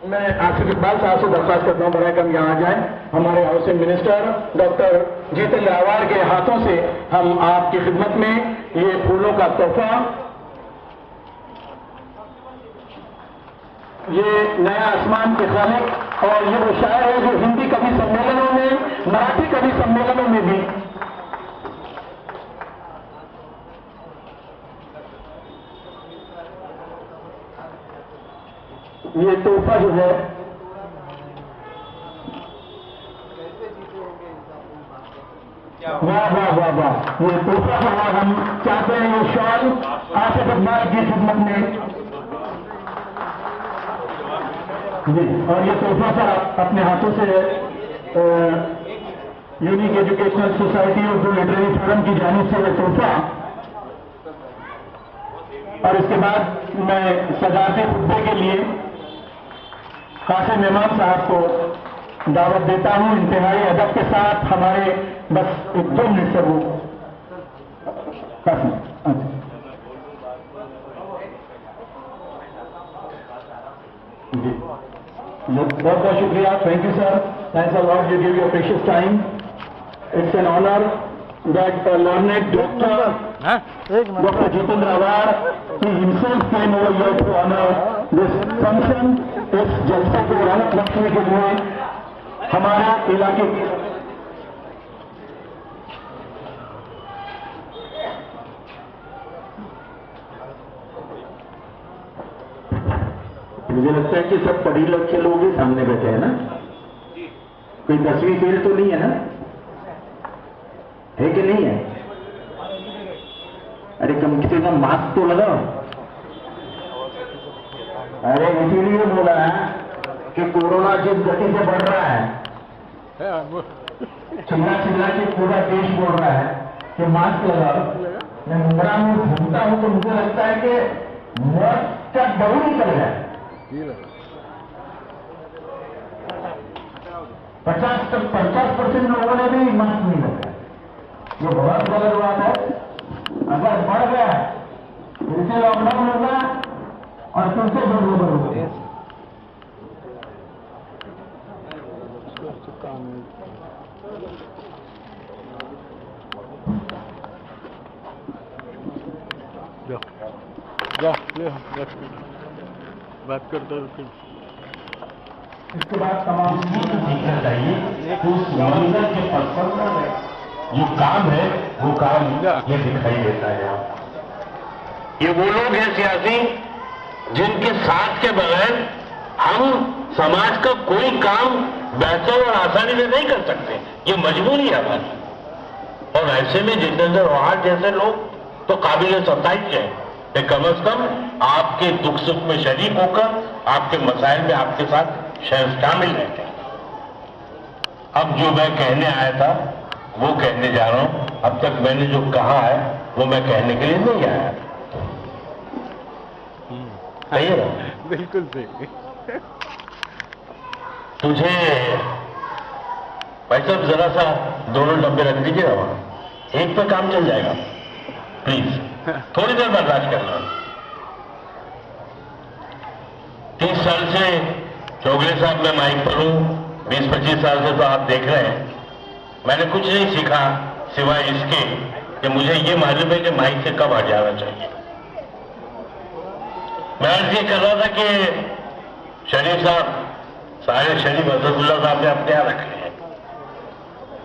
میں آصف اقبال صاحب سے درخواست کرتا ہوں برائے کرم یہاں آ جائیں۔ ہمارے ہاؤسنگ منسٹر ڈاکٹر جیتن راوڑ کے ہاتھوں سے ہم آپ کی خدمت میں یہ پھولوں کا تحفہ، یہ نیا آسمان کے خالق، اور یہ وہ شاعر ہے جو ہندی کبھی سمیلنوں میں، مراٹھی کبھی سمیلنوں میں بھی یہ تحفہ جو ہے واہ واہ واہ واہ، یہ تحفہ جو ہے ہم چاہتے ہیں یہ شال آصف اقبال کی خدمت میں جی، اور یہ تحفہ سر آپ اپنے ہاتھوں سے unique educational society Urdu literary forum کی جانب سے یہ تحفہ، اور اس کے بعد میں صدارتی خطبے کے لیے قاسم امام صاحب کو دعوت دیتا ہوں، انتہائی ادب کے ساتھ ہمارے بس ایک 2 منٹ سے وہ قاسم جی بہت بہت شکریہ، thank you sir, thanks a lot, you gave your precious time, it's an honour that learned Dr. Jiten Rawar, he himself came over here to honor this function, اس جلسے کو رونق رکھنے کے لیے ہمارے علاقے کی مجھے لگتا ہے کہ سب پڑھی لکھے لوگ ہی سامنے بیٹھے ہیں نا، کوئی 10ویں فیل تو نہیں ہے نا، ہے کہ نہیں ہے؟ ارے کم سے کم ماسک تو لگاؤ۔ ارے اسی لیے بولا ہے کہ کورونا جس گتی سے بڑھ رہا ہے، چلا کے پورا دیش بول رہا ہے کہ ماسک لگاؤ۔ میں ممبرا میں گھومتا ہوں تو مجھے لگتا ہے کہ موت کا ڈر نکل گیا ہے۔ 50% لوگوں نے بھی ماسک نہیں لگایا، یہ بہت غلط بات ہے۔ اگر بڑھ گیا پھر سے لاک ڈاؤن ہوگا اور پھر سے گڑبڑ ہوگا۔ بات کرتا ہوں اس کے بعد تمام دیکھنا چاہیے اس منظر کے پس منظر میں جو کام ہے وہ کام یہ دکھائی دیتا ہے۔ یہ وہ لوگ ہیں سیاسی جن کے ساتھ کے بغیر ہم سماج کا کوئی کام بہتر اور آسانی سے نہیں کر سکتے، یہ مجبوری ہے ہماری۔ اور ایسے میں جتیندر راوڑ جیسے لوگ تو قابل ستائش ہیں کہ کم از کم آپ کے دکھ سکھ میں شریک ہو کر آپ کے مسائل میں آپ کے ساتھ شامل رہتے ہیں۔ اب جو میں کہنے آیا تھا وہ کہنے جا رہا ہوں، اب تک میں نے جو کہا ہے وہ میں کہنے کے لیے نہیں آیا تھا۔ صحیح ہے نا؟ بالکل صحیح۔ تجھے بھائی صاحب ذرا سا دونوں ڈبے رکھ دیجیے گا وہاں، ایک پہ کام چل جائے گا، پلیز تھوڑی دیر برداشت کرنا۔ 30 سال سے چوگلے صاحب میں مائک پر ہوں، 20-25 سال سے تو آپ دیکھ رہے ہیں، میں نے کچھ نہیں سیکھا سوائے اس کے کہ مجھے یہ معلوم ہے کہ مائک سے کب آ جانا چاہیے۔ میں عرض یہ کر رہا تھا کہ شریف صاحب، سارے شریف حضرت اللہ صاحب نے اپنے یہاں رکھے ہیں،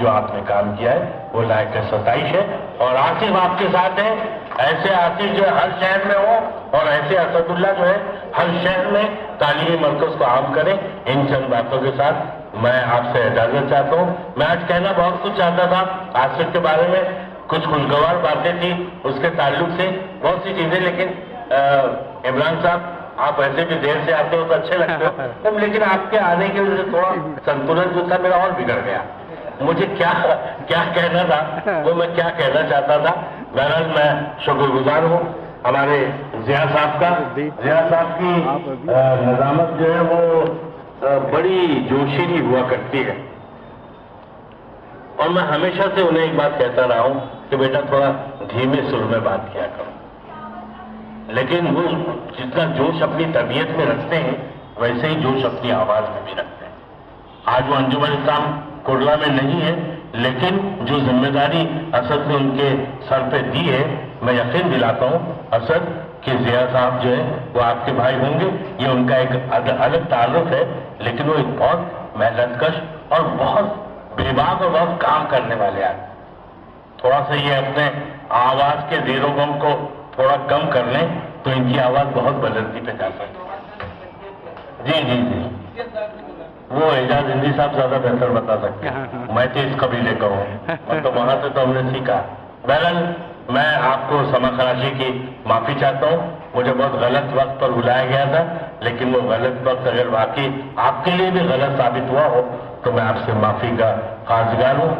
جو آپ نے کام کیا ہے وہ لائق ستائش ہے. اور آصف آپ کے ساتھ ہے. ایسے آصف جو ہے ہر شہر میں ہو اور ایسے اسد اللہ جو ہے ہر شہر میں تعلیمی مرکز کو عام کریں. ان چند باتوں کے ساتھ میں آپ سے اجازت چاہتا ہوں. میں آج کہنا بہت کچھ چاہتا تھا آصف کے بارے میں, کچھ خوشگوار باتیں تھی اس کے تعلق سے, بہت سی چیزیں, لیکن عمران صاحب آپ ایسے بھی دیر سے آتے ہو تو اچھے لگتے ہو, لیکن آپ کے آنے کی وجہ سے تھوڑا سنتولن جو تھا میرا اور بگڑ گیا. مجھے کیا کہنا تھا وہ میں کیا کہنا چاہتا تھا. بہرحال میں شکر گزار ہوں ہمارے ضیاء صاحب کا. ضیاء صاحب کی نظامت جو ہے وہ بڑی جوشیلی ہوا کرتی ہے, اور میں ہمیشہ سے انہیں ایک بات کہتا رہا ہوں کہ بیٹا تھوڑا دھیمے سر میں بات کیا کرو. لیکن وہ جتنا جوش اپنی طبیعت میں رکھتے ہیں ویسے ہی جوش اپنی آواز میں بھی رکھتے ہیں. آج وہ انجمن اسلام کرلا میں نہیں ہے, لیکن جو ذمہ داری اسد نے ان کے سر پہ دی ہے, میں یقین دلاتا ہوں اسد کہ ضیاء صاحب جو ہے وہ آپ کے بھائی ہوں گے. یہ ان کا ایک الگ تعلق ہے, لیکن وہ ایک بہت محنت کش اور بہت بے باک اور بہت کام کرنے والے آدمی. تھوڑا سا یہ اپنے آواز کے زیر و غم کو تھوڑا کم کر لیں تو ان کی آواز بہت بلندی پہ جا سکتی ہے. جی وہ اعجاز ہندی صاحب زیادہ بہتر بتا سکتے ہیں, میں تو اس قبیلے کا ہوں, تو وہاں سے تو ہم نے سیکھا. بہرحال میں آپ کو سما خراشی کی معافی چاہتا ہوں. مجھے بہت غلط وقت پر بلایا گیا تھا, لیکن وہ غلط وقت اگر واقعی آپ کے لیے بھی غلط ثابت ہوا ہو تو میں آپ سے معافی کا خواہشگار ہوں.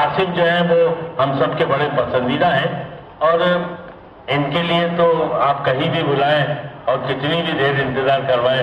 آصف جو ہے وہ ہم سب کے بڑے پسندیدہ ہیں, اور ان کے لیے تو آپ کہیں بھی بلائیں اور کتنی بھی دیر انتظار کروائیں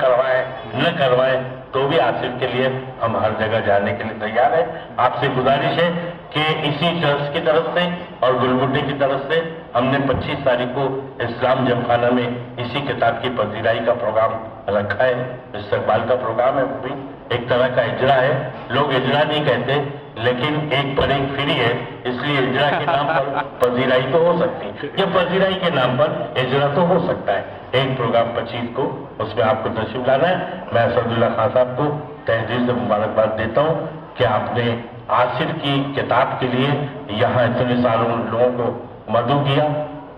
کروائیں نہ کروائیں تو بھی آصف کے لیے ہم ہر جگہ جانے کے لیے تیار ہیں. آپ سے گزارش ہے کہ اسی ٹرسٹ کی طرف سے اور گلبڈے کی طرف سے ہم نے 25 تاریخ کو اسلام جمخانہ میں اسی کتاب کی پذیرائی کا پروگرام رکھا ہے. استقبال کا پروگرام ہے, وہ بھی ایک طرح کا اجرا ہے. لوگ اجرا نہیں کہتے, لیکن ایک پر ایک فری ہے, اس لیے اجرا کے نام پر پذیرائی تو ہو سکتی ہے, یا پذیرائی کے نام پر اجرا تو ہو سکتا ہے. ایک پروگرام 25 کو, اس میں آپ کو تشریف لانا ہے. میں اسد اللہ خان صاحب کو تہ دل سے مبارکباد دیتا ہوں کہ آپ نے آصف کی کتاب کے لیے یہاں اتنے سارے لوگوں کو مدعو کیا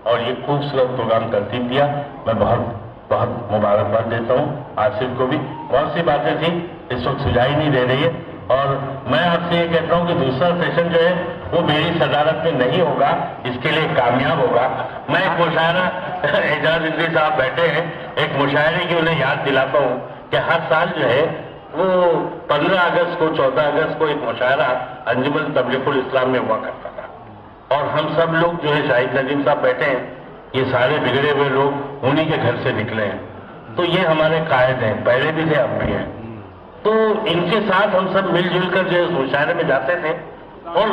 اور یہ خوبصورت پروگرام ترتیب دیا. میں بہت مبارکباد دیتا ہوں آصف کو بھی. بہت سی باتیں تھیں اس وقت سجائی نہیں دے رہی ہے, اور میں آپ سے یہ کہتا ہوں کہ دوسرا سیشن جو ہے وہ میری صدارت میں نہیں ہوگا, اس کے لیے کامیاب ہوگا. میں ایک مشاعرہ, اعجاز ہندی صاحب بیٹھے ہیں, ایک مشاعرے کی انہیں یاد دلاتا ہوں کہ ہر سال جو ہے وہ 15 اگست کو 14 اگست کو ایک مشاعرہ انجمن تبلیغ الاسلام میں ہوا کرتا تھا, اور ہم سب لوگ جو ہے شاہد ندیم صاحب بیٹھے ہیں, یہ سارے بگڑے ہوئے لوگ انہی کے گھر سے نکلے ہیں. تو یہ ہمارے قائد ہیں, پہلے بھی تھے اب بھی ہیں. تو ان کے ساتھ ہم سب مل جل کر جو ہے مشاعرے میں جاتے تھے, اور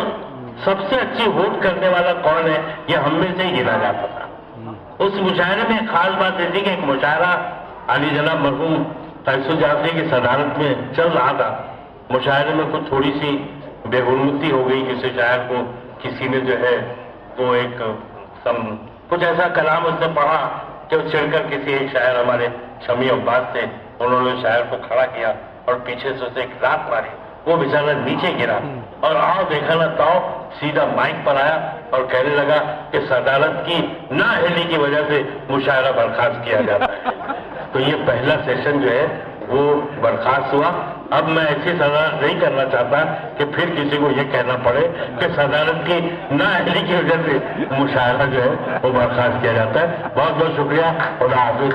سب سے اچھی ووٹ کرنے والا کون ہے یہ ہم میں سے ہی گنا جاتا تھا. اس مشاعرے میں ایک خاص بات یہ تھی کہ ایک مشاعرہ علی جناب مرحوم فیصل جعفری کی صدارت میں چل رہا تھا. مشاعرے میں کچھ تھوڑی سی بے حرمتی ہو گئی, کسی شاعر کو کسی نے جو ہے وہ ایک کچھ ایسا کلام اس نے پڑھا کہ وہ چڑھ کر کسی ایک شاعر ہمارے شمی عباس تھے, انہوں نے شاعر کو کھڑا کیا اور پیچھے سے اسے ایک رات ماری. وہ بیچارہ نیچے گرا اور آؤ دیکھا نہ تاؤ سیدھا مائک پر آیا اور کہنے لگا کہ صدارت کی نااہلی کی وجہ سے مشاعرہ برخاست کیا جاتا ہے. تو یہ پہلا سیشن جو ہے وہ برخاست ہوا. اب میں ایسی صدارت نہیں کرنا چاہتا کہ پھر کسی کو یہ کہنا پڑے کہ صدارت کی نااہلی کی وجہ سے مشاعرہ جو ہے وہ برخاست کیا جاتا ہے. بہت بہت شکریہ. خدا حافظ.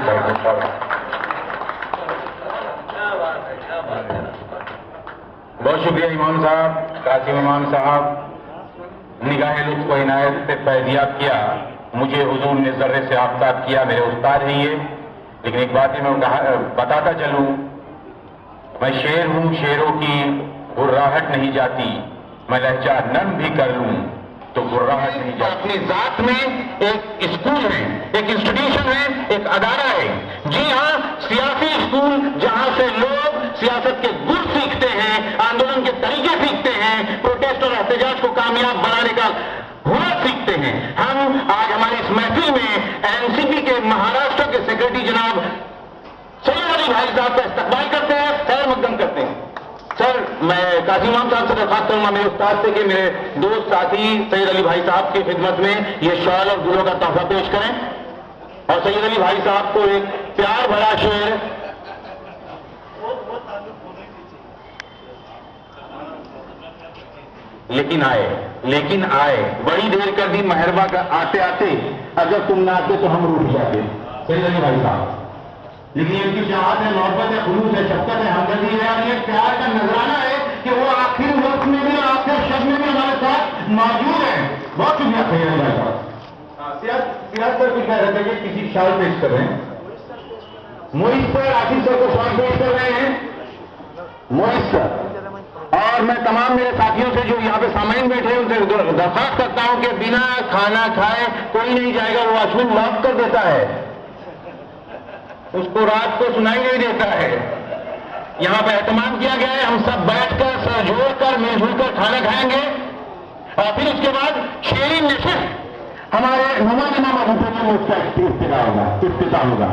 بہت شکریہ امام صاحب, قاسم امام صاحب, نگاہ لطف و عنایت سے فیضیاب کیا. مجھے حضور نے ذرے سے آفتاب کیا, میرے استاد ہیں یہ. لیکن ایک بات ہی میں بتاتا چلوں, میں شیر ہوں, شیروں کی گراہٹ نہیں جاتی, میں لہجہ نرم بھی کر لوں تو گراہٹ نہیں جاتی. اپنی ذات میں ایک اسکول ہے, ایک انسٹیٹیوشن ہے, ایک ادارہ ہے. جی ہاں, سیاسی اسکول جہاں سے لوگ سیاست کے گر سیکھتے ہیں, آندولن کے طریقے سیکھتے ہیں, پروٹیسٹ اور احتجاج کو کامیاب بنانے کا ہنر سیکھتے ہیں. ہم آج ہماری اس محفل میں NCP کے مہاراشٹر کے سیکرٹری جناب سید علی بھائی صاحب کا استقبال کرتے ہیں, خیر مقدم کرتے ہیں. سر میں قاضی امام صاحب سے درخواست کروں گا میرے استاد سے کہ میرے دوست ساتھی سید علی بھائی صاحب کی خدمت میں یہ شال اور گلوں کا تحفہ پیش کریں اور سید علی بھائی صاحب کو ایک پیار بھرا شعر لیکن آئے بڑی دیر کر دی مہربا کا آتے آتے، اگر تم نہ آتے تو ہم روٹ جاتے. سید علی بھائی صاحب، لیکن ان کی چاہت ہے، محبت ہے، خلوص ہے، شفقت ہے، ہمدردی ہے اور یہ پیار کا نذرانہ ہے کہ وہ آخر وقت میں بھی اور آخر شب میں بھی ہمارے ساتھ موجود ہیں. بہت شکریہ سید علی بھائی صاحب. سیاست پر کچھ کہہ رہے تھے کہ کسی شال پیش کر رہے ہیں. موئز سر آصف سر کو شال پیش کر رہے ہیں. موئز سر، اور میں تمام میرے ساتھیوں سے جو یہاں پہ سامعین بیٹھے ہیں ان سے درخواست کرتا ہوں کہ بنا کھانا کھائے کوئی نہیں جائے گا. وہ واچ مین لاک کر دیتا ہے، اس کو رات کو سنائی نہیں دیتا ہے. یہاں پہ اہتمام کیا گیا ہے، ہم سب بیٹھ کر سر جوڑ کر مل جل کر کھانا کھائیں گے اور پھر اس کے بعد شعری نشست ہمارے نمائندہ اس کا افتتاح ہوگا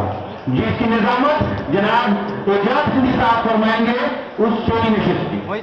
جس کی نظامت جناب اعجاز صاحب فرمائیں گے اس شعری نشست کی.